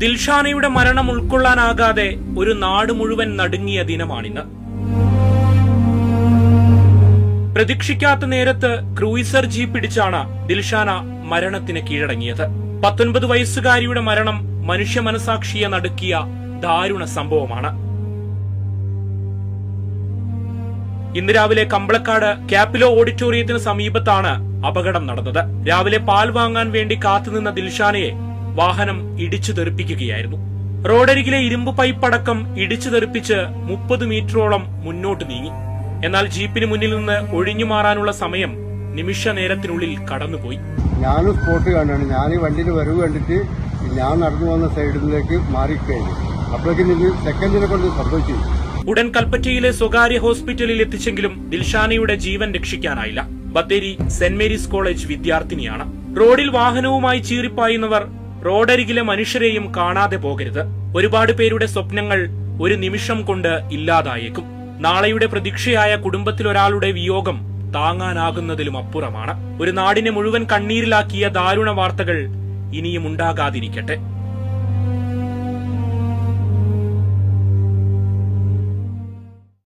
ദിൽഷാനയുടെ മരണം ഉൾക്കൊള്ളാനാകാതെ ഒരു നാട് മുഴുവൻ നടുങ്ങിയ ദിനമാണിന്ന്. പ്രതീക്ഷിക്കാത്ത നേരത്ത് ക്രൂയിസർ ജീപ്പ് പിടിച്ചാണ് ദിൽഷാന മരണത്തിന് കീഴടങ്ങിയത്. 19 വയസ്സുകാരിയുടെ മരണം മനുഷ്യ മനസാക്ഷിയെ നടുക്കിയ ദാരുണ സംഭവമാണ്. ഇന്ന് രാവിലെ കമ്പളക്കാട് ക്യാപിലോ ഓഡിറ്റോറിയത്തിന് സമീപത്താണ് അപകടം നടന്നത്. രാവിലെ പാൽ വാങ്ങാൻ വേണ്ടി കാത്തുനിന്ന ദിൽഷാനയെ വാഹനം ഇടിച്ചു തെറിപ്പിക്കുകയായിരുന്നു. റോഡരികിലെ ഇരുമ്പ് പൈപ്പടക്കം ഇടിച്ചു തെറിപ്പിച്ച് 30 മീറ്ററോളം മുന്നോട്ട് നീങ്ങി. എന്നാൽ ജീപ്പിന് മുന്നിൽ നിന്ന് ഒഴിഞ്ഞു മാറാനുള്ള സമയം നിമിഷ നേരത്തിനുള്ളിൽ കടന്നുപോയി. ഞാനും സ്പോട്ട് കാണാണ്. ഞാൻ ഈ വണ്ടിയിൽ വരവ് കണ്ടിട്ട് ഞാൻ നടന്നു വന്ന സൈഡിലേക്ക് മാറിക്കഴിഞ്ഞു. അപ്പോഴേക്കും സെക്കൻഡിനെ കൊണ്ട് സംഭവിച്ചു. ഉടൻ കൽപ്പറ്റയിലെ സ്വകാര്യ ഹോസ്പിറ്റലിൽ എത്തിച്ചെങ്കിലും ദിൽഷാനയുടെ ജീവൻ രക്ഷിക്കാനായില്ല. ബത്തേരി സെന്റ് മേരീസ് കോളേജ് വിദ്യാർത്ഥിനിയാണ്. റോഡിൽ വാഹനവുമായി ചീറിപ്പായുന്നവർ റോഡരികിലെ മനുഷ്യരെയും കാണാതെ പോകരുത്. ഒരുപാട് പേരുടെ സ്വപ്നങ്ങൾ ഒരു നിമിഷം കൊണ്ട് ഇല്ലാതായേക്കും. നാളെയുടെ പ്രതീക്ഷയായ കുടുംബത്തിലൊരാളുടെ വിയോഗം താങ്ങാനാകുന്നതിലും അപ്പുറമാണ്. ഒരു നാടിനെ മുഴുവൻ കണ്ണീരിലാക്കിയ ദാരുണ വാർത്തകൾ ഇനിയും ഉണ്ടാകാതിരിക്കട്ടെ.